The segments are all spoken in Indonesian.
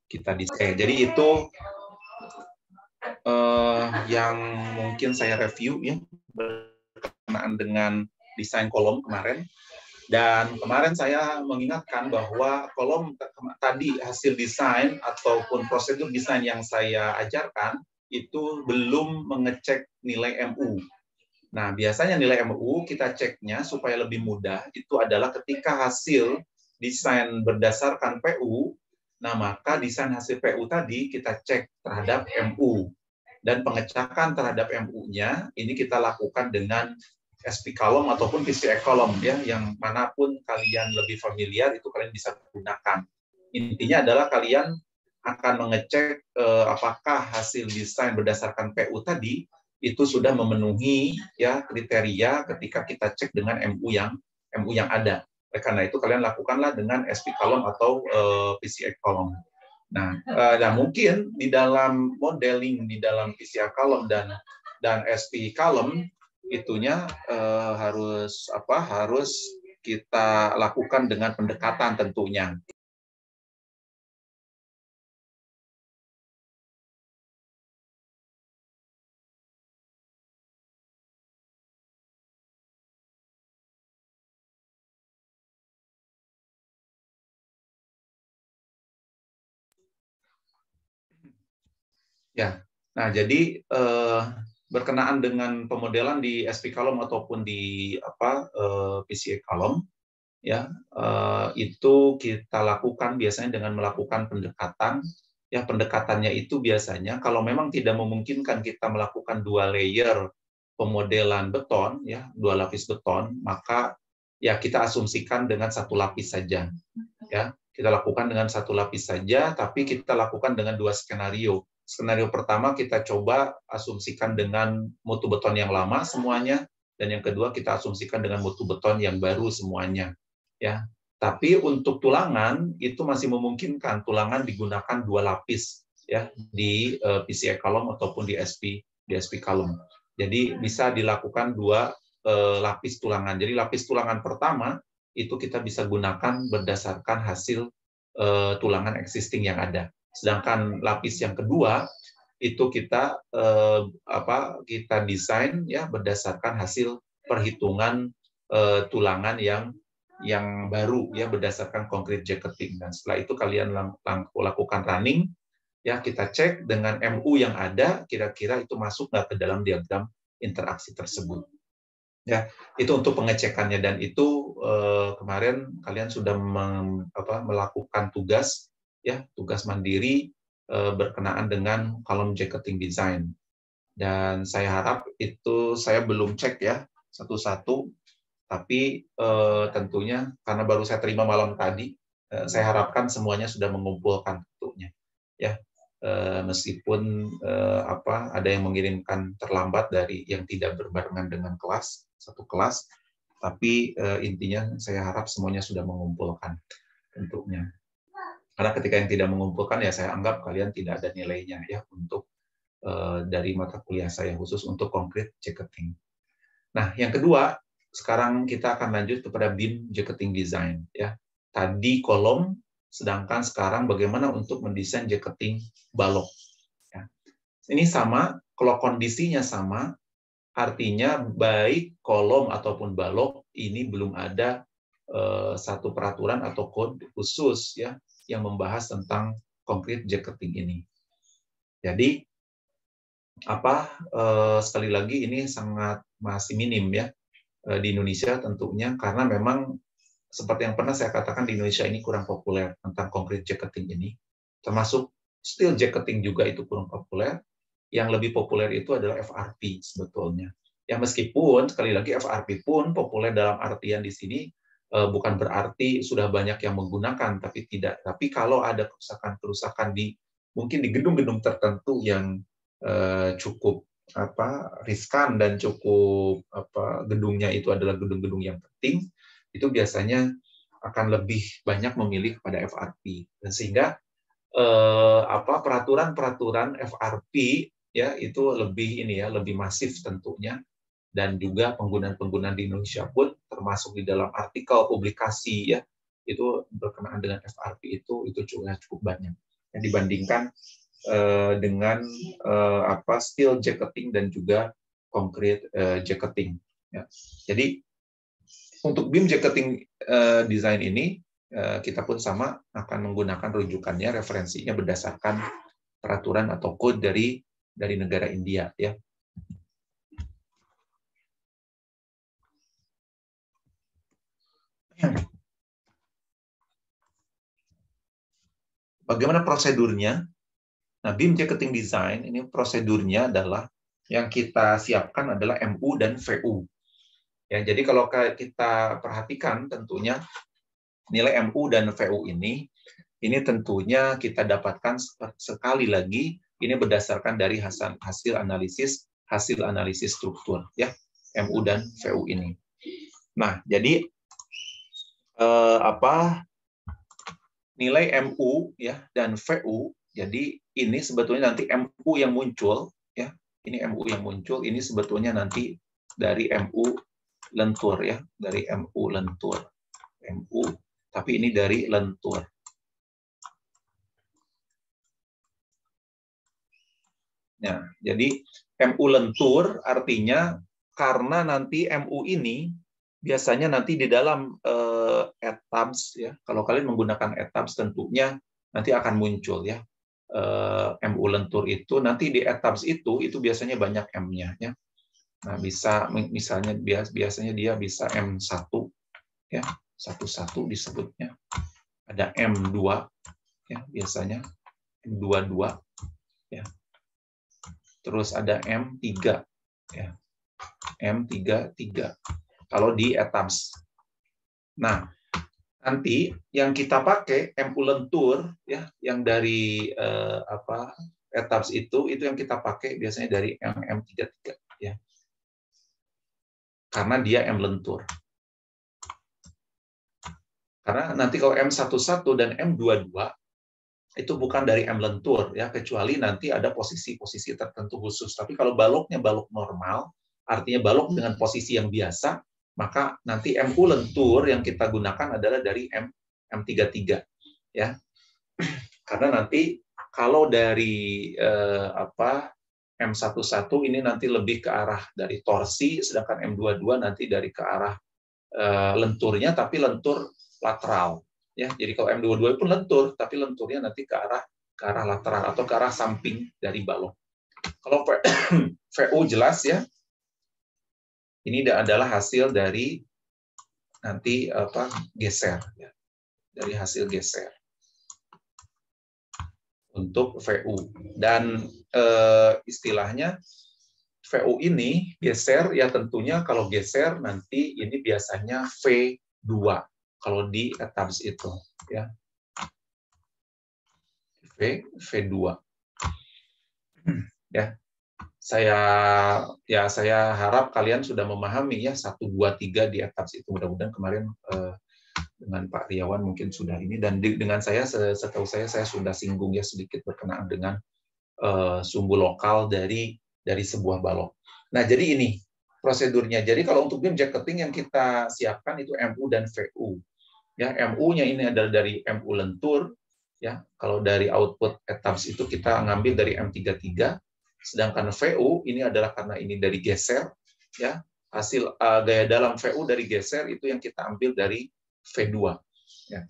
kita desain. Jadi itu yang mungkin saya review ya berkenaan dengan desain kolom kemarin. Dan kemarin saya mengingatkan bahwa kolom tadi hasil desain ataupun prosedur desain yang saya ajarkan itu belum mengecek nilai MU. Nah, biasanya nilai MU kita ceknya supaya lebih mudah itu adalah ketika hasil desain berdasarkan PU, nah maka desain hasil PU tadi kita cek terhadap MU. Dan pengecekan terhadap MU-nya ini kita lakukan dengan SP column ataupun PCA column ya, yang manapun kalian lebih familiar itu kalian bisa gunakan. Intinya adalah kalian akan mengecek apakah hasil desain berdasarkan PU tadi itu sudah memenuhi ya kriteria ketika kita cek dengan MU yang ada. Karena itu kalian lakukanlah dengan SP column atau PCA column. Nah, mungkin di dalam modeling di dalam PCA column dan SP column itunya harus kita lakukan dengan pendekatan tentunya. Ya, nah jadi berkenaan dengan pemodelan di SP column ataupun di PCA column, ya itu kita lakukan biasanya dengan melakukan pendekatan. Ya, pendekatannya itu biasanya kalau memang tidak memungkinkan kita melakukan 2 layer pemodelan beton, ya 2 lapis beton, maka ya kita asumsikan dengan 1 lapis saja. Ya, kita lakukan dengan 1 lapis saja, tapi kita lakukan dengan 2 skenario. Skenario pertama kita coba asumsikan dengan mutu beton yang lama semuanya, dan yang kedua kita asumsikan dengan mutu beton yang baru semuanya. Ya, tapi untuk tulangan itu masih memungkinkan tulangan digunakan 2 lapis ya di PCA column ataupun di SP column. Jadi bisa dilakukan 2 lapis tulangan. Jadi lapis tulangan pertama itu kita bisa gunakan berdasarkan hasil tulangan existing yang ada. Sedangkan lapis yang kedua itu kita kita desain ya berdasarkan hasil perhitungan tulangan yang baru ya berdasarkan concrete jacketing. Dan setelah itu kalian lakukan running ya, kita cek dengan MU yang ada kira-kira itu masuk nggak ke dalam diagram interaksi tersebut. Ya, itu untuk pengecekannya, dan itu kemarin kalian sudah melakukan tugas ya, tugas mandiri berkenaan dengan column jacketing design. Dan saya harap itu saya belum cek ya satu-satu, tapi tentunya karena baru saya terima malam tadi, saya harapkan semuanya sudah mengumpulkan tentunya. Ya, meskipun ada yang mengirimkan terlambat dari yang tidak berbarengan dengan satu kelas, tapi intinya saya harap semuanya sudah mengumpulkan tentunya. Karena ketika yang tidak mengumpulkan ya saya anggap kalian tidak ada nilainya ya untuk dari mata kuliah saya khusus untuk concrete jacketing. Nah, yang kedua, sekarang kita akan lanjut kepada beam jacketing design ya. Tadi kolom, sedangkan sekarang bagaimana untuk mendesain jacketing balok. Ya. Ini sama, kalau kondisinya sama, artinya baik kolom ataupun balok ini belum ada satu peraturan atau kode khusus ya yang membahas tentang concrete jacketing ini. Jadi sekali lagi ini sangat masih minim ya di Indonesia tentunya, karena memang seperti yang pernah saya katakan di Indonesia ini kurang populer tentang concrete jacketing ini, termasuk steel jacketing juga itu kurang populer. Yang lebih populer itu adalah FRP sebetulnya. Ya, meskipun sekali lagi FRP pun populer dalam artian di sini bukan berarti sudah banyak yang menggunakan, tapi tidak. Tapi kalau ada kerusakan-kerusakan mungkin di gedung-gedung tertentu yang cukup riskan dan cukup gedungnya itu adalah gedung-gedung yang penting, itu biasanya akan lebih banyak memilih pada FRP. Dan sehingga peraturan-peraturan FRP ya itu lebih masif tentunya, dan juga penggunaan-penggunaan di Indonesia pun termasuk di dalam artikel publikasi ya itu berkenaan dengan FRP itu juga cukup banyak dibandingkan dengan steel jacketing dan juga concrete jacketing. Ya. Jadi untuk beam jacketing design ini kita pun sama akan menggunakan rujukannya, referensinya berdasarkan peraturan atau code dari negara India, ya. Bagaimana prosedurnya? Nah, beam jacketing design ini prosedurnya adalah yang kita siapkan adalah MU dan VU. Ya, jadi kalau kita perhatikan tentunya nilai MU dan VU ini tentunya kita dapatkan sekali lagi ini berdasarkan dari hasil analisis struktur, ya, MU dan VU ini. Nah, jadi nilai MU ya dan VU, jadi ini sebetulnya nanti MU yang muncul, ya, ini MU yang muncul, ini sebetulnya nanti dari MU lentur, ya, dari MU lentur, MU, tapi ini dari lentur. Nah, jadi MU lentur artinya karena nanti MU ini biasanya nanti di dalam ATABS, ya, kalau kalian menggunakan ATABS tentunya nanti akan muncul, ya, MU lentur itu nanti di ATABS itu biasanya banyak M-nya, ya. Nah, bisa misalnya biasanya dia bisa M1, ya, 11 disebutnya. Ada M2, ya, biasanya M22, ya. Terus ada M3, ya. M33 kalau di ATABS. Nah, nanti yang kita pakai MU lentur, ya, yang dari ATABS itu yang kita pakai biasanya dari M33, ya. Karena dia M lentur. Karena nanti kalau M11 dan M22 itu bukan dari M lentur, ya, kecuali nanti ada posisi-posisi tertentu khusus. Tapi kalau baloknya balok normal, artinya balok dengan posisi yang biasa, maka nanti MU lentur yang kita gunakan adalah dari M33, ya. Karena nanti kalau dari M11 ini nanti lebih ke arah dari torsi, sedangkan M22 nanti dari ke arah lenturnya, tapi lentur lateral. Ya, jadi kalau M22 pun lentur, tapi lenturnya nanti ke arah lateral atau ke arah samping dari balok. Kalau VU jelas, ya, ini adalah hasil dari nanti geser, ya, dari hasil geser untuk VU. Dan istilahnya VU ini geser, ya, tentunya kalau geser nanti ini biasanya V2 kalau di ATABS itu, ya. V2. Ya. Saya harap kalian sudah memahami, ya, 1 2 3 di ATABS itu. Mudah-mudahan kemarin dengan Pak Riawan mungkin sudah ini, dan dengan saya setahu saya sudah singgung, ya, sedikit berkenaan dengan sumbu lokal dari sebuah balok. Nah, jadi ini prosedurnya. Jadi kalau untuk beam jacketing yang kita siapkan itu MU dan VU. Ya, MU-nya ini adalah dari MU lentur, ya. Kalau dari output ATABS itu kita ngambil dari M33, sedangkan VU ini adalah karena ini dari geser, ya. Hasil gaya dalam VU dari geser itu yang kita ambil dari V2, ya.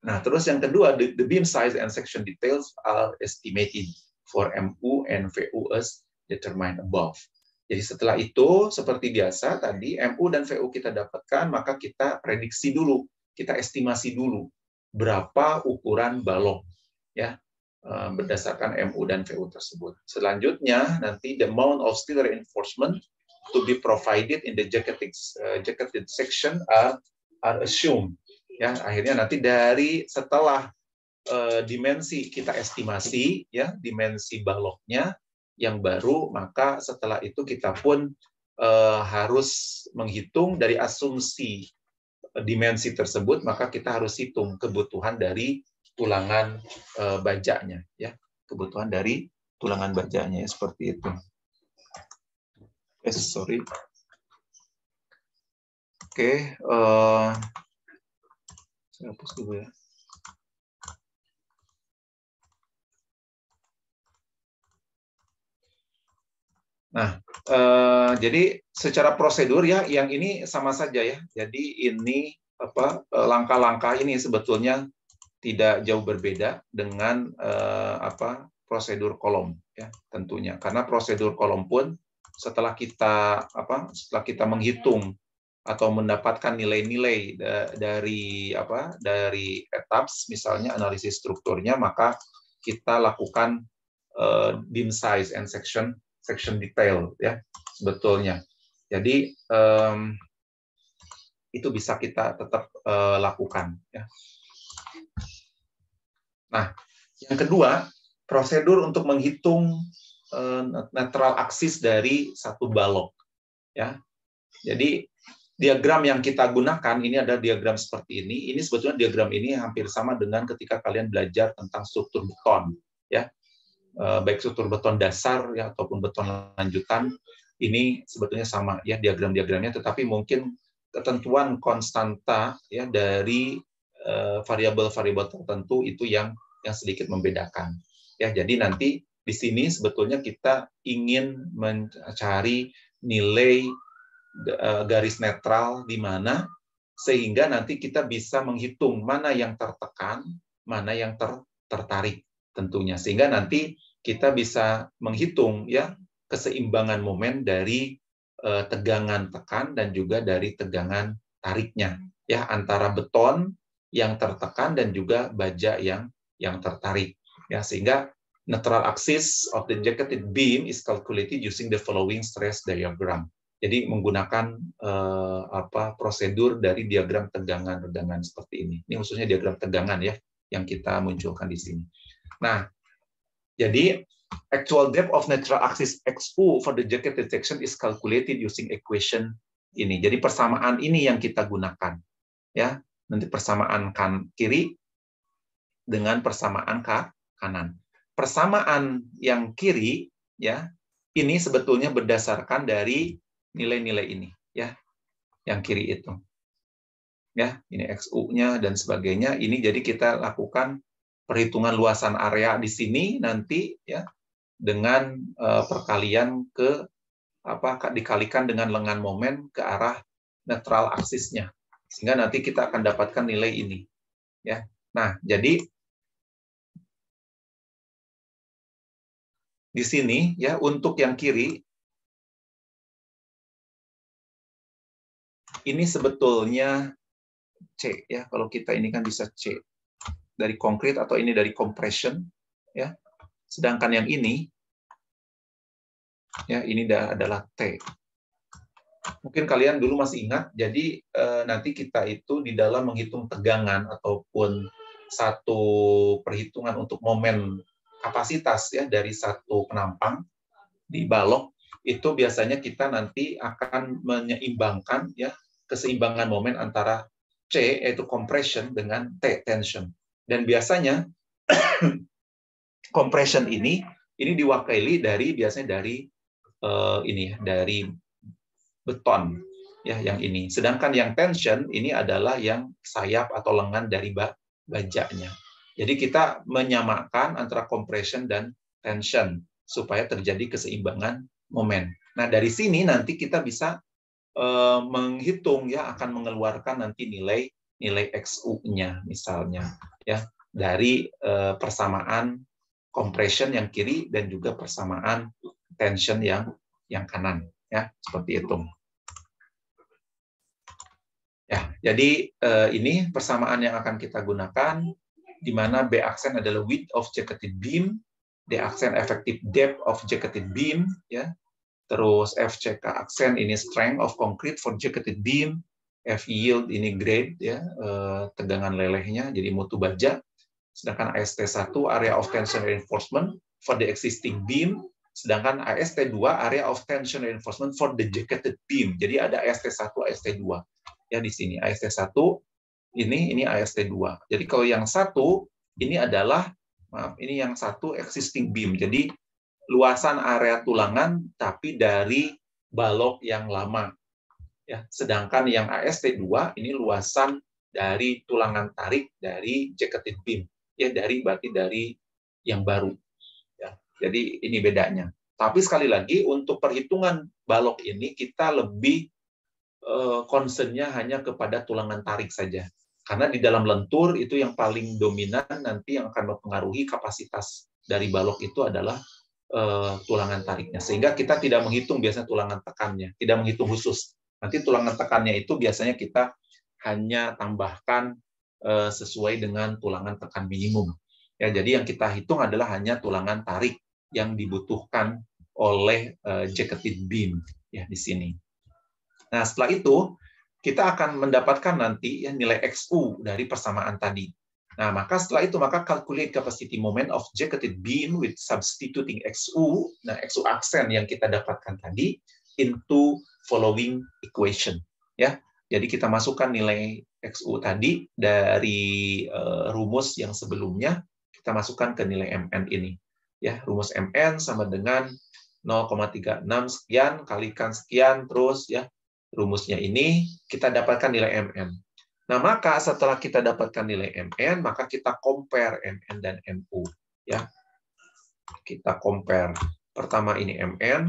Nah, terus yang kedua, the beam size and section details are estimated for MU and VU as determined above. Jadi setelah itu, seperti biasa tadi, MU dan VU kita dapatkan, maka kita prediksi dulu, kita estimasi dulu berapa ukuran balok, ya, berdasarkan MU dan VU tersebut. Selanjutnya, nanti the amount of steel reinforcement to be provided in the jacketed section are assumed. Ya, akhirnya nanti dari setelah dimensi kita estimasi, ya, dimensi baloknya yang baru, maka setelah itu kita pun harus menghitung dari asumsi dimensi tersebut, maka kita harus hitung kebutuhan dari tulangan bajanya, ya, kebutuhan dari tulangan bajanya, ya, seperti itu. Sorry. Oke, saya hapus dulu, ya. Nah, jadi secara prosedur ya, yang ini sama saja ya. Jadi ini langkah-langkah ini sebetulnya tidak jauh berbeda dengan prosedur kolom ya tentunya. Karena prosedur kolom pun setelah kita menghitung atau mendapatkan nilai-nilai dari etaps misalnya analisis strukturnya, maka kita lakukan beam size and section detail ya sebetulnya. Jadi itu bisa kita tetap lakukan ya. Nah, yang kedua, prosedur untuk menghitung netral axis dari satu balok ya. Jadi diagram yang kita gunakan ini adalah diagram seperti ini. Ini sebetulnya diagram ini hampir sama dengan ketika kalian belajar tentang struktur beton ya. Baik struktur beton dasar ya ataupun beton lanjutan, ini sebetulnya sama ya diagram-diagramnya, tetapi mungkin ketentuan konstanta ya dari variabel-variabel tertentu itu yang sedikit membedakan. Ya, jadi nanti di sini sebetulnya kita ingin mencari nilai garis netral di mana sehingga nanti kita bisa menghitung mana yang tertekan, mana yang tertarik tentunya, sehingga nanti kita bisa menghitung ya keseimbangan momen dari tegangan tekan dan juga dari tegangan tariknya ya antara beton yang tertekan dan juga baja yang tertarik ya, sehingga neutral axis of the jacketed beam is calculated using the following stress diagram. Jadi menggunakan prosedur dari diagram tegangan-tegangan seperti ini. Ini khususnya diagram tegangan ya yang kita munculkan di sini. Nah, jadi actual depth of neutral axis XU for the jacketed section is calculated using equation ini. Jadi persamaan ini yang kita gunakan ya. Nanti persamaan kiri dengan persamaan kanan. Persamaan yang kiri ya, ini sebetulnya berdasarkan dari nilai-nilai ini ya. Yang kiri itu. Ya, ini XU-nya dan sebagainya. Ini jadi kita lakukan perhitungan luasan area di sini nanti ya dengan perkalian dikalikan dengan lengan momen ke arah netral aksisnya, sehingga nanti kita akan dapatkan nilai ini ya. Nah, jadi di sini ya untuk yang kiri ini sebetulnya C ya, kalau kita ini kan bisa C dari konkrit atau ini dari compression ya. Sedangkan yang ini ya ini adalah T. Mungkin kalian dulu masih ingat, jadi nanti kita itu di dalam menghitung tegangan ataupun satu perhitungan untuk momen kapasitas ya dari satu penampang di balok, itu biasanya kita nanti akan menyeimbangkan ya keseimbangan momen antara C yaitu compression dengan T tension. Dan biasanya compression ini diwakili biasanya dari dari beton ya yang ini. Sedangkan yang tension ini adalah yang sayap atau lengan dari bajanya. Jadi kita menyamakan antara compression dan tension supaya terjadi keseimbangan momen. Nah, dari sini nanti kita bisa menghitung ya akan mengeluarkan nanti nilai XU-nya misalnya ya dari persamaan compression yang kiri dan juga persamaan tension yang kanan ya, seperti itu. Ya, jadi ini persamaan yang akan kita gunakan di mana B aksen adalah width of jacketed beam, D aksen effective depth of jacketed beam ya. Terus FCK aksen ini strength of concrete for jacketed beam, F yield ini grade ya, tegangan lelehnya jadi mutu baja. Sedangkan AST1 area of tension reinforcement for the existing beam, sedangkan AST2 area of tension reinforcement for the jacketed beam. Jadi ada AST1, AST2 ya di sini. AST1 ini AST2. Jadi kalau yang satu ini adalah ini yang satu existing beam. Jadi luasan area tulangan tapi dari balok yang lama. Ya, sedangkan yang AST2 ini luasan dari tulangan tarik dari jacketed beam. Ya, berarti dari yang baru. Ya, jadi ini bedanya. Tapi sekali lagi untuk perhitungan balok ini kita lebih concern-nya hanya kepada tulangan tarik saja. Karena di dalam lentur itu yang paling dominan nanti yang akan mempengaruhi kapasitas dari balok itu adalah tulangan tariknya. Sehingga kita tidak menghitung biasanya tulangan tekannya, tidak menghitung khusus. Nanti tulangan tekannya itu biasanya kita hanya tambahkan sesuai dengan tulangan tekan minimum. Ya, jadi yang kita hitung adalah hanya tulangan tarik yang dibutuhkan oleh jacketed beam ya di sini. Nah, setelah itu kita akan mendapatkan nanti ya nilai XU dari persamaan tadi. Nah, maka setelah itu maka calculate capacity moment of jacketed beam with substituting XU, nah XU aksen yang kita dapatkan tadi into following equation ya. Jadi kita masukkan nilai XU tadi dari rumus yang sebelumnya, kita masukkan ke nilai MN ini. Ya, rumus MN sama dengan 0,36 sekian kalikan sekian terus ya. Rumusnya ini kita dapatkan nilai MN. Nah, maka setelah kita dapatkan nilai MN, maka kita compare MN dan MU ya. Kita compare. Pertama ini MN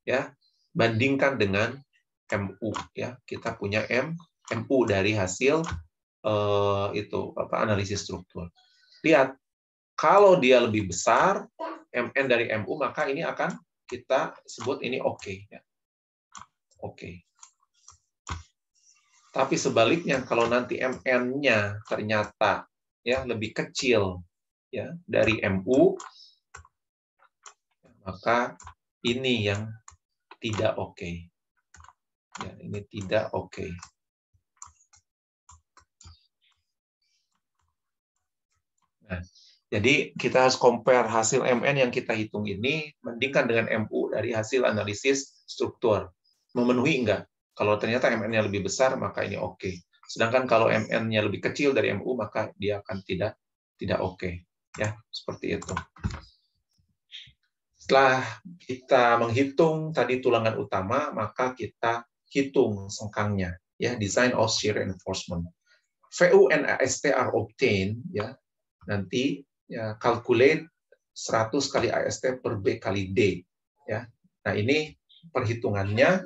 ya, bandingkan dengan MU ya. Kita punya MU dari hasil analisis struktur. Lihat, kalau dia lebih besar MN dari MU, maka ini akan kita sebut ini oke ya. Oke. Tapi sebaliknya kalau nanti MN-nya ternyata ya lebih kecil ya dari MU, maka ini yang tidak oke. Ya, ini tidak oke. Nah, jadi kita harus compare hasil MN yang kita hitung ini bandingkan dengan MU dari hasil analisis struktur. Memenuhi enggak? Kalau ternyata MN-nya lebih besar, maka ini oke. Sedangkan kalau MN-nya lebih kecil dari MU, maka dia akan tidak oke. Ya, seperti itu. Setelah kita menghitung tadi tulangan utama, maka kita hitung sengkangnya. Ya, design of shear reinforcement. VU and AST are obtained. Ya, nanti ya, calculate 100 kali AST per B kali D. Ya, nah ini perhitungannya.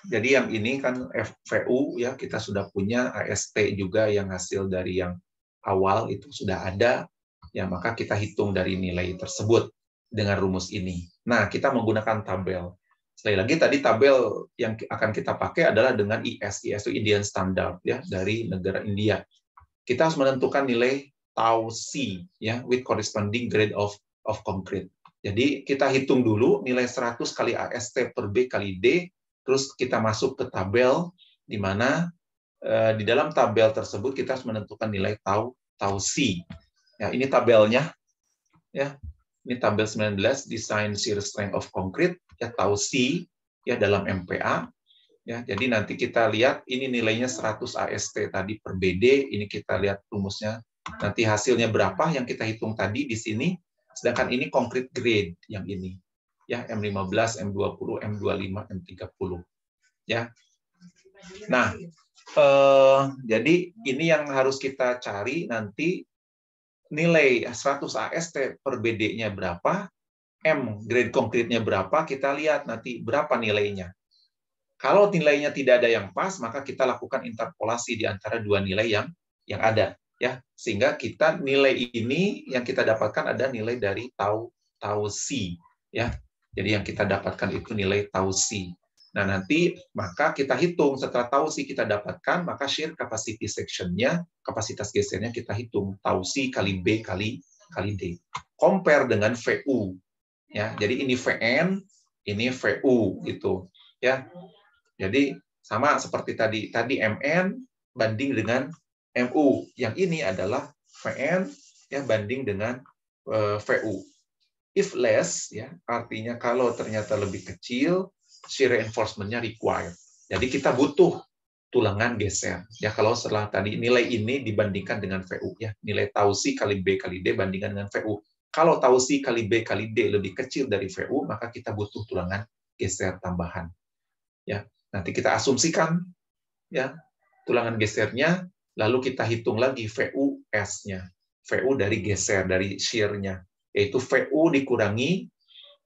Jadi yang ini kan VU ya, kita sudah punya, AST juga yang hasil dari yang awal itu sudah ada, ya maka kita hitung dari nilai tersebut dengan rumus ini. Nah, kita menggunakan tabel. Sekali lagi tadi tabel yang akan kita pakai adalah dengan IS itu Indian Standard ya, dari negara India. Kita harus menentukan nilai tau C ya, with corresponding grade of concrete. Jadi kita hitung dulu nilai 100 kali AST per B kali D, terus kita masuk ke tabel di mana di dalam tabel tersebut kita harus menentukan nilai tau C. Ya, ini tabelnya ya. Ini tabel 19 design shear strength of concrete ya, tau C ya dalam MPa. Ya, jadi nanti kita lihat ini nilainya 100 AST tadi per BD, ini kita lihat rumusnya. Nanti hasilnya berapa yang kita hitung tadi di sini. Sedangkan ini concrete grade yang ini. Ya, M15, M20, M25, M30. Ya. Nah, jadi ini yang harus kita cari nanti nilai 100 AST per BD-nya berapa, M grade konkretnya berapa, kita lihat nanti berapa nilainya. Kalau nilainya tidak ada yang pas, maka kita lakukan interpolasi di antara dua nilai yang ada, ya, sehingga kita nilai ini yang kita dapatkan ada nilai dari tau C, ya. Jadi yang kita dapatkan itu nilai tau C. Nah, nanti maka kita hitung setelah tau C kita dapatkan, maka shear capacity section-nya, kapasitas gesernya kita hitung tau C kali B kali D. Compare dengan VU, ya. Jadi ini VN, ini VU gitu, ya. Jadi sama seperti tadi MN banding dengan MU. Yang ini adalah VN ya banding dengan VU. If less ya artinya kalau ternyata lebih kecil, shear reinforcement-nya required. Jadi kita butuh tulangan geser. Ya kalau setelah tadi nilai ini dibandingkan dengan VU ya, nilai tau C kali B kali D bandingkan dengan VU. Kalau tau C kali B kali D lebih kecil dari VU, maka kita butuh tulangan geser tambahan. Ya, nanti kita asumsikan ya tulangan gesernya, lalu kita hitung lagi VU-S-nya. VU dari geser, dari shear-nya, yaitu VU dikurangi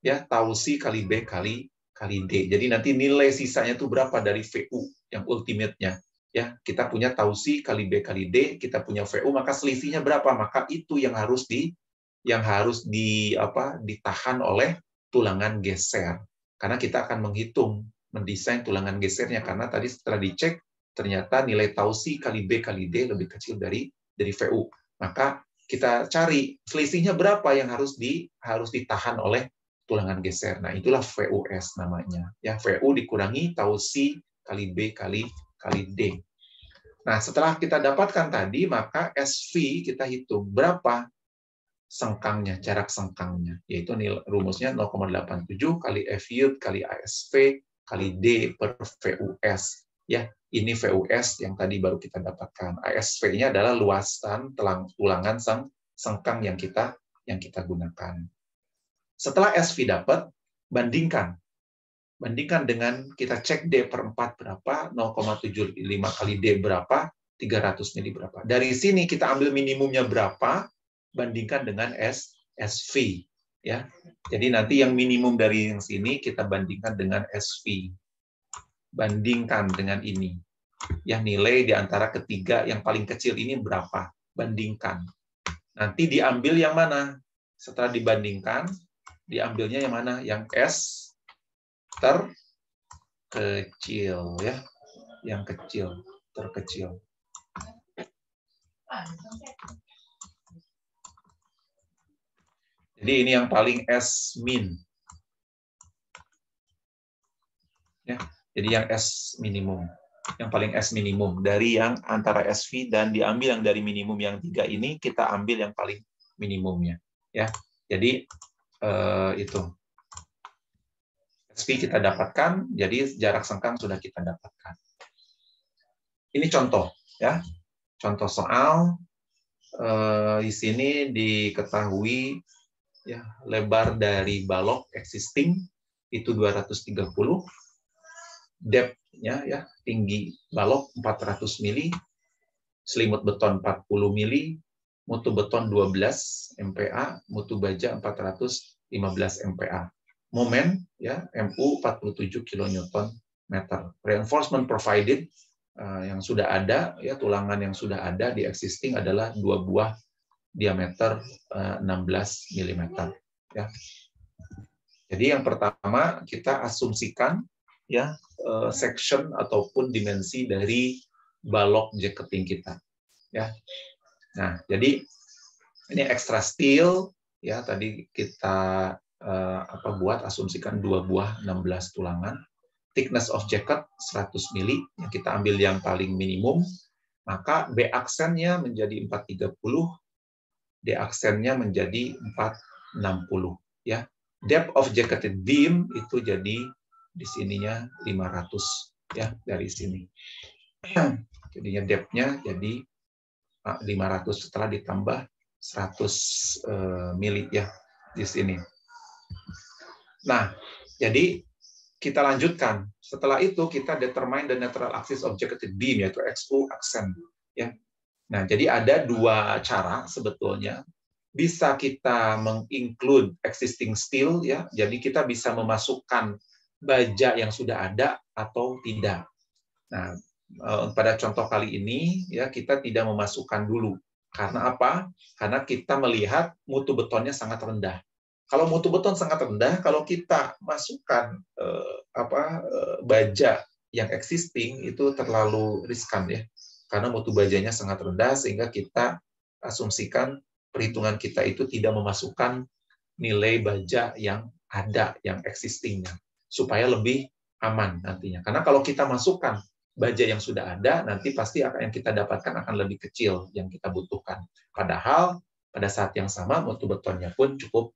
ya tau C kali B kali D. Jadi nanti nilai sisanya itu berapa dari VU yang ultimate-nya. Ya, kita punya tau C kali B kali D, kita punya VU, maka selisihnya berapa? Maka itu yang harus ditahan oleh tulangan geser. Karena kita akan menghitung, mendesain tulangan gesernya, karena tadi setelah dicek ternyata nilai tau C kali B kali D lebih kecil dari VU. Maka kita cari selisihnya berapa yang harus ditahan oleh tulangan geser. Nah, itulah VUS namanya. Ya, VU dikurangi tau C kali B kali D. Nah, setelah kita dapatkan tadi, maka SV kita hitung berapa sengkangnya, jarak sengkangnya, yaitu rumusnya 0,87 kali FU kali ASV kali D per VUS. Ya, ini VUS yang tadi baru kita dapatkan. ASV-nya adalah luasan tulangan sengkang yang kita gunakan. Setelah SV dapat, bandingkan dengan kita cek D per 4 berapa, 0,75 kali D berapa, 300 mili berapa. Dari sini kita ambil minimumnya berapa, bandingkan dengan SV. Ya. Jadi nanti yang minimum dari yang sini kita bandingkan dengan SV. Bandingkan dengan ini. Ya, nilai di antara ketiga yang paling kecil ini berapa? Bandingkan. Nanti diambil yang mana? Setelah dibandingkan, diambilnya yang mana? Yang S terkecil, ya, yang terkecil. Jadi ini yang paling S min, ya. Jadi yang S minimum, yang paling S minimum dari yang antara SV dan diambil yang dari minimum yang 3 ini kita ambil yang paling minimumnya, ya. Jadi itu. SV kita dapatkan, jadi jarak sengkang sudah kita dapatkan. Ini contoh, ya, contoh soal. Di sini diketahui, ya, lebar dari balok existing itu 230, depth-nya, ya, tinggi balok 400 mili, selimut beton 40 mili, mutu beton 12 MPa, mutu baja 415 MPa. Momen, ya, MU 47 kN/meter. Reinforcement provided yang sudah ada, ya, tulangan yang sudah ada di existing adalah 2 buah diameter 16 mm. Ya. Jadi yang pertama kita asumsikan, ya, section ataupun dimensi dari balok jacketing kita. Ya. Nah, jadi ini extra steel, ya, tadi kita buat asumsikan 2 buah 16 tulangan. Thickness of jacket 100 mili, yang kita ambil yang paling minimum, maka B aksennya menjadi 430, D aksennya menjadi 460, ya. Depth of jacketed beam itu jadi di sininya 500, ya, dari sini. Jadinya depth-nya jadi 500 setelah ditambah 100 mili, ya, di sini. Nah, jadi kita lanjutkan. Setelah itu kita determine the natural axis of jacketed beam, yaitu XO aksen. Ya. Nah, jadi ada 2 cara sebetulnya. Bisa kita menginclude existing steel, ya. Jadi kita bisa memasukkan baja yang sudah ada atau tidak. Nah, pada contoh kali ini, ya, kita tidak memasukkan dulu. Karena apa? Karena kita melihat mutu betonnya sangat rendah. Kalau mutu beton sangat rendah, kalau kita masukkan baja yang existing itu terlalu riskan, ya, karena mutu bajanya sangat rendah sehingga kita asumsikan perhitungan kita itu tidak memasukkan nilai baja yang ada, yang existingnya, supaya lebih aman nantinya. Karena kalau kita masukkan baja yang sudah ada, nanti pasti yang kita dapatkan akan lebih kecil yang kita butuhkan. Padahal pada saat yang sama mutu betonnya pun cukup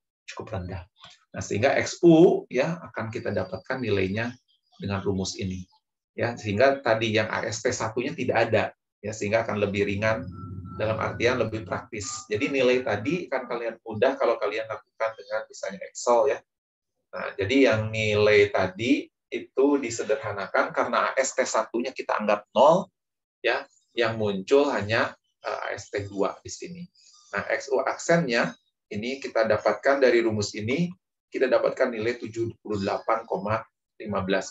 rendah. Nah, sehingga XU, ya, akan kita dapatkan nilainya dengan rumus ini. Ya, sehingga tadi yang AST1-nya tidak ada, ya, sehingga akan lebih ringan dalam artian lebih praktis. Jadi nilai tadi kan kalian mudah kalau kalian lakukan dengan misalnya Excel, ya. Nah, jadi yang nilai tadi itu disederhanakan karena AST1-nya kita anggap 0, ya, yang muncul hanya AST2 di sini. Nah, XO aksennya ini kita dapatkan dari rumus ini, kita dapatkan nilai 78,15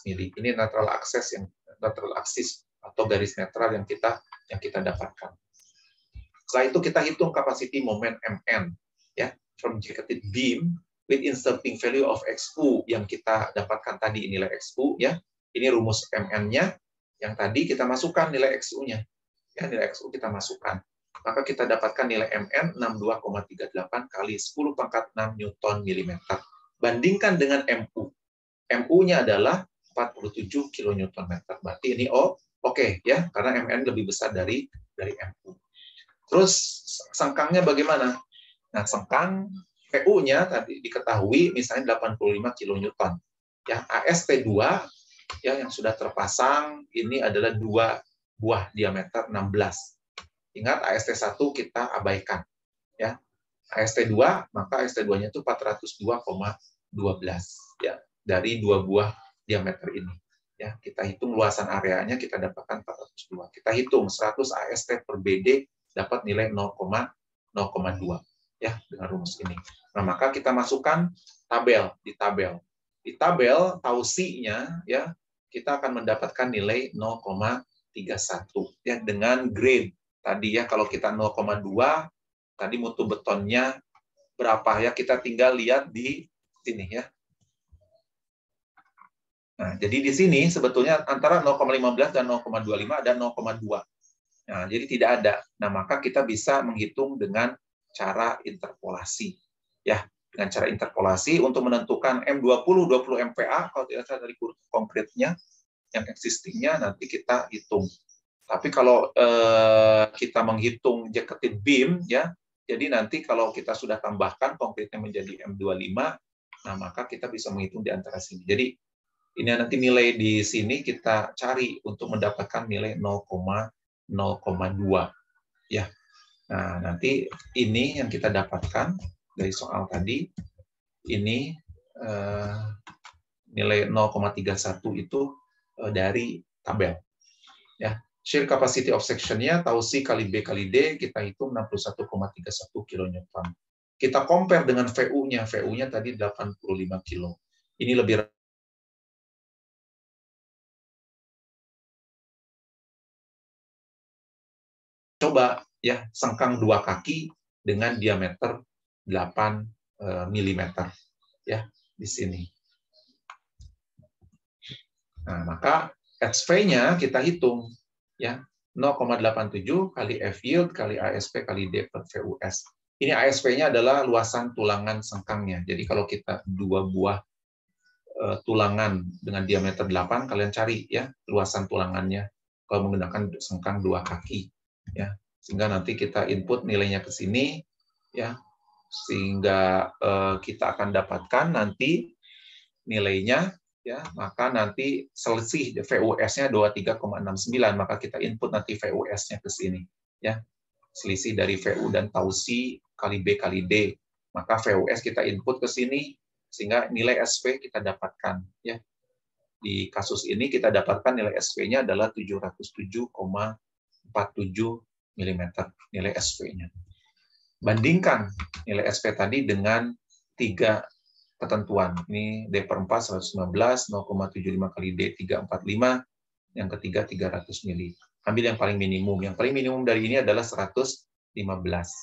mili. Ini netral axis atau garis netral yang kita dapatkan. Setelah itu kita hitung capacity moment MN, ya, from jacketed beam with inserting value of XU yang kita dapatkan tadi, nilai XU, ya. Ini rumus MN-nya, yang tadi kita masukkan nilai XU-nya, ya, nilai XU kita masukkan. Maka kita dapatkan nilai MN 62,38 kali 10 pangkat 6 Newton milimeter. Bandingkan dengan MU. MU-nya adalah 47 kilonewton meter. Berarti ini oke, ya, karena MN lebih besar dari MU. Terus sengkangnya bagaimana? Nah, sengkang PU-nya tadi diketahui misalnya 85 kilonewton. Ya, AST2 ya yang sudah terpasang ini adalah 2 buah diameter 16. Ingat AST1 kita abaikan, ya. AST2 maka AST2-nya itu 402,12 ya dari 2 buah diameter ini. Ya, kita hitung luasan areanya kita dapatkan 402. Kita hitung 100 AST per BD dapat nilai 0,2 ya dengan rumus ini. Nah, maka kita masukkan di tabel tausinya ya kita akan mendapatkan nilai 0,31 ya dengan grade tadi ya. Kalau kita 0,2 tadi mutu betonnya berapa ya, kita tinggal lihat di sini ya. Nah, jadi di sini sebetulnya antara 0,15 dan 0,25 ada 0,2. Nah, jadi tidak ada. Nah, maka kita bisa menghitung dengan cara interpolasi. Ya, dengan cara interpolasi untuk menentukan M20, 20 MPa, kalau tidak salah dari konkretnya, yang existing-nya nanti kita hitung. Tapi kalau kita menghitung jacketed beam, ya, jadi nanti kalau kita sudah tambahkan konkretnya menjadi M25, nah maka kita bisa menghitung di antara sini. Jadi ini nanti nilai di sini kita cari untuk mendapatkan nilai 0,2 ya. Nah, nanti ini yang kita dapatkan dari soal tadi ini nilai 0,31 itu dari tabel ya. Shear capacity of section-nya tau C kali B kali D kita hitung 61,31 kilonewton. Kita compare dengan VU-nya. VU-nya tadi 85 kilo. Ini lebih coba ya sengkang 2 kaki dengan diameter 8 mm ya di sini. Nah, maka HV-nya kita hitung ya 0,87 kali F yield kali ASP kali D per VUS. Ini ASP-nya adalah luasan tulangan sengkangnya. Jadi kalau kita 2 buah tulangan dengan diameter 8, kalian cari ya luasan tulangannya kalau menggunakan sengkang 2 kaki ya. Sehingga nanti kita input nilainya ke sini ya. Sehingga kita akan dapatkan nanti nilainya ya, maka nanti selisih VUS-nya 23,69, maka kita input nanti VUS-nya ke sini ya. Selisih dari VU dan tausi kali B kali D. Maka VUS kita input ke sini sehingga nilai SP kita dapatkan ya. Di kasus ini kita dapatkan nilai SP-nya adalah 707,47 mm nilai SP-nya. Bandingkan nilai SP tadi dengan 3 ketentuan. Ini D per 4 119, 0,75 kali D 345, yang ketiga 300 mili. Ambil yang paling minimum. Yang paling minimum dari ini adalah 115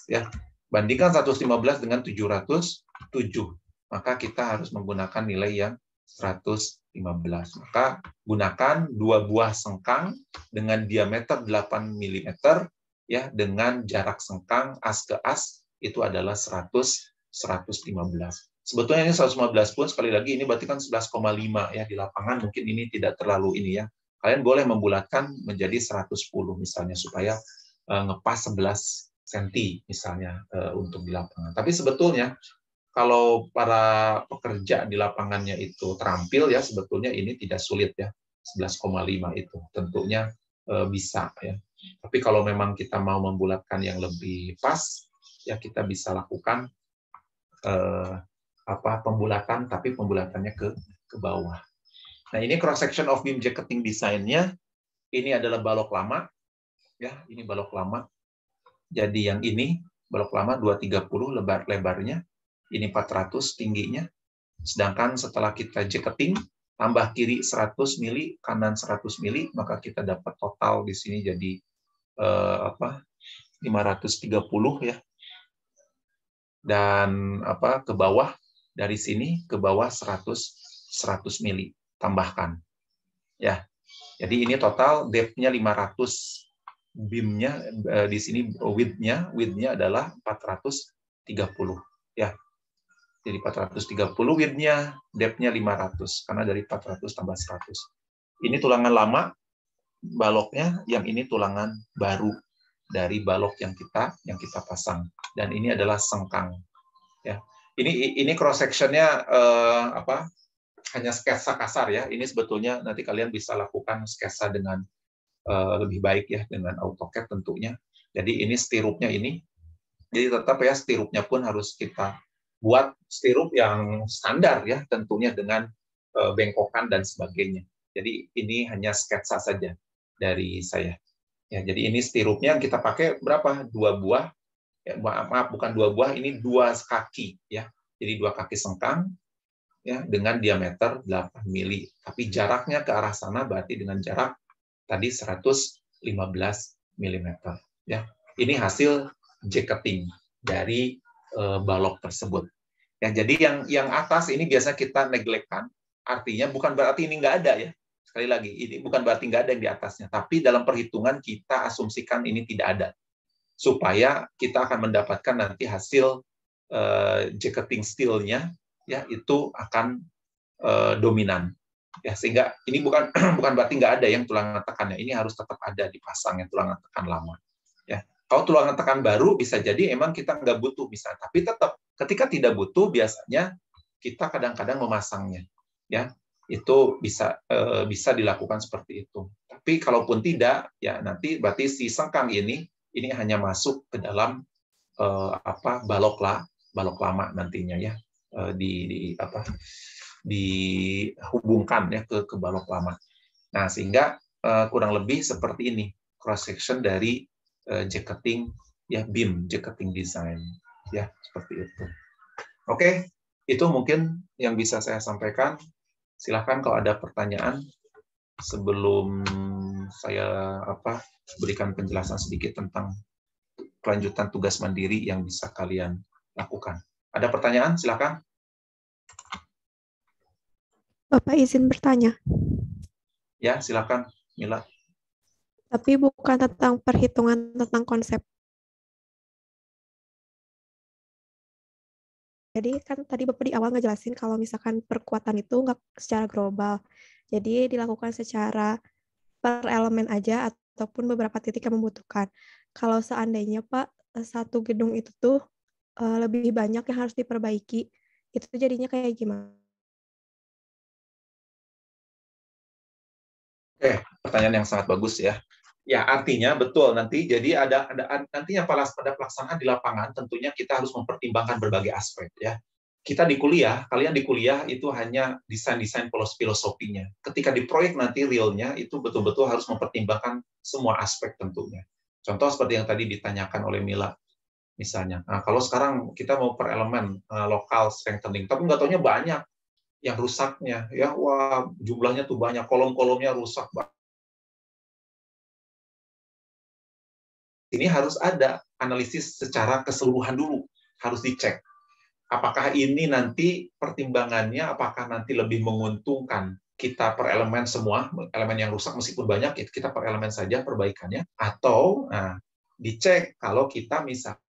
ya. Bandingkan 115 dengan 707. Maka kita harus menggunakan nilai yang 115. Maka gunakan 2 buah sengkang dengan diameter 8 mm ya dengan jarak sengkang as ke as itu adalah 115. Sebetulnya ini 115 pun sekali lagi ini berarti kan 11,5 ya di lapangan mungkin ini tidak terlalu ini ya. Kalian boleh membulatkan menjadi 110 misalnya supaya ngepas 11 cm misalnya untuk di lapangan. Tapi sebetulnya kalau para pekerja di lapangannya itu terampil ya sebetulnya ini tidak sulit ya. 11,5 itu tentunya bisa ya. Tapi kalau memang kita mau membulatkan yang lebih pas ya kita bisa lakukan pembulatan tapi pembulatannya ke bawah. Nah, ini cross section of beam jacketing desainnya. Ini adalah balok lama ya, ini balok lama. Jadi yang ini balok lama 230 lebarnya. Ini 400 tingginya. Sedangkan setelah kita jacketing, tambah kiri 100 mili, kanan 100 mili, maka kita dapat total di sini jadi 530 ya. Dan ke bawah, dari sini ke bawah 100 mili tambahkan. Ya. Jadi ini total depth-nya 500, beam-nya di sini width-nya adalah 430 ya. Jadi 430 width-nya, depth-nya 500 karena dari 400 tambah 100. Ini tulangan lama baloknya, yang ini tulangan baru dari balok yang kita pasang, dan ini adalah sengkang ya. Ini cross section-nya hanya sketsa kasar ya. Ini sebetulnya nanti kalian bisa lakukan sketsa dengan lebih baik ya, dengan AutoCAD tentunya. Jadi ini stirupnya ini. Jadi tetap ya, stirupnya pun harus kita buat stirup yang standar ya, tentunya dengan bengkokan dan sebagainya. Jadi ini hanya sketsa saja dari saya. Ya, jadi ini stirupnya yang kita pakai berapa? 2 buah. Ya, maaf, bukan 2 buah, ini 2 kaki ya. Jadi 2 kaki sengkang ya, dengan diameter 8 mili. Tapi jaraknya ke arah sana berarti dengan jarak tadi 115 mm ya. Ini hasil jacketing dari balok tersebut. Ya, jadi yang atas ini biasa kita neglectkan, artinya bukan berarti ini nggak ada ya. Sekali lagi, ini bukan berarti nggak ada yang di atasnya, tapi dalam perhitungan kita asumsikan ini tidak ada, supaya kita akan mendapatkan nanti hasil jacketing steel-nya ya, itu akan dominan ya, sehingga ini bukan berarti nggak ada yang tulangan tekannya, ini harus tetap ada dipasang yang tulangan tekan lama ya. Kalau tulangan tekan baru bisa jadi emang kita nggak butuh misalnya, tapi tetap ketika tidak butuh biasanya kita kadang-kadang memasangnya ya, itu bisa dilakukan seperti itu. Tapi kalaupun tidak ya, nanti berarti si sengkang ini hanya masuk ke dalam balok lama nantinya ya, dihubungkan ya ke balok lama. Nah, sehingga kurang lebih seperti ini cross section dari jacketing ya, beam jacketing design ya, seperti itu. Oke, itu mungkin yang bisa saya sampaikan. Silahkan kalau ada pertanyaan sebelum saya berikan penjelasan sedikit tentang kelanjutan tugas mandiri yang bisa kalian lakukan. Ada pertanyaan? Silahkan. Bapak izin bertanya. Ya, silakan, Mila. Tapi bukan tentang perhitungan tentang konsep. Jadi kan tadi Bapak di awal ngejelasin kalau misalkan perkuatan itu nggak secara global. Jadi dilakukan secara per elemen aja ataupun beberapa titik yang membutuhkan. Kalau seandainya Pak, satu gedung itu tuh lebih banyak yang harus diperbaiki, itu jadinya kayak gimana? Oke, pertanyaan yang sangat bagus ya. Ya, artinya betul nanti jadi ada nantinya pada pelaksanaan di lapangan tentunya kita harus mempertimbangkan berbagai aspek ya. Kita di kuliah, kalian di kuliah itu hanya desain-desain filosofinya. Ketika di proyek nanti realnya itu betul-betul harus mempertimbangkan semua aspek tentunya. Contoh seperti yang tadi ditanyakan oleh Mila misalnya. Nah, kalau sekarang kita mau per elemen lokal strengthening, tapi nggak taunya banyak yang rusaknya ya, wah jumlahnya tuh banyak, kolom-kolomnya rusak. Ini harus ada analisis secara keseluruhan dulu, harus dicek. Apakah ini nanti pertimbangannya, apakah nanti lebih menguntungkan kita per elemen semua, elemen yang rusak meskipun banyak, kita per elemen saja perbaikannya, atau dicek kalau kita misalnya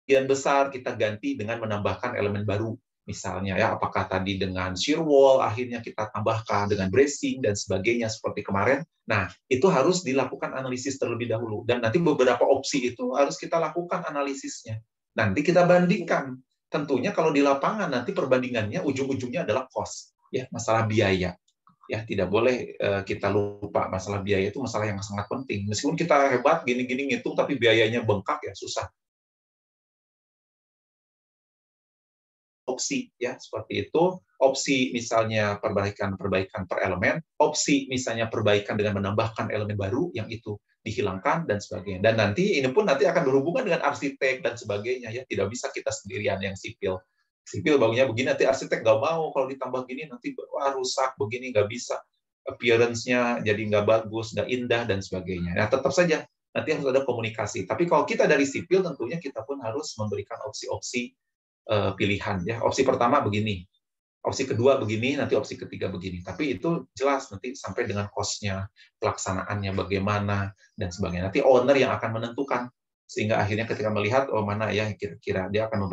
bagian besar kita ganti dengan menambahkan elemen baru. Misalnya ya, apakah tadi dengan shear wall akhirnya kita tambahkan dengan bracing dan sebagainya seperti kemarin. Nah, itu harus dilakukan analisis terlebih dahulu, dan nanti beberapa opsi itu harus kita lakukan analisisnya. Nanti kita bandingkan. Tentunya kalau di lapangan nanti perbandingannya ujung-ujungnya adalah cost, ya, masalah biaya. Ya, tidak boleh kita lupa masalah biaya, itu masalah yang sangat penting. Meskipun kita hebat gini-gini ngitung tapi biayanya bengkak ya susah. Opsi ya seperti itu, opsi misalnya perbaikan per elemen, opsi misalnya perbaikan dengan menambahkan elemen baru yang itu dihilangkan dan sebagainya. Dan nanti ini pun nanti akan berhubungan dengan arsitek dan sebagainya ya. Tidak bisa kita sendirian yang sipil. Sipil baunya begini, nanti arsitek nggak mau kalau ditambah gini nanti wah rusak begini, nggak bisa. Appearance-nya jadi nggak bagus, nggak indah dan sebagainya. Nah tetap saja nanti harus ada komunikasi. Tapi kalau kita dari sipil tentunya kita pun harus memberikan opsi-opsi pilihan ya. Opsi pertama begini, opsi kedua begini, nanti opsi ketiga begini. Tapi itu jelas nanti sampai dengan cost-nya, pelaksanaannya bagaimana, dan sebagainya. Nanti owner yang akan menentukan. Sehingga akhirnya ketika melihat, oh mana ya kira-kira dia akan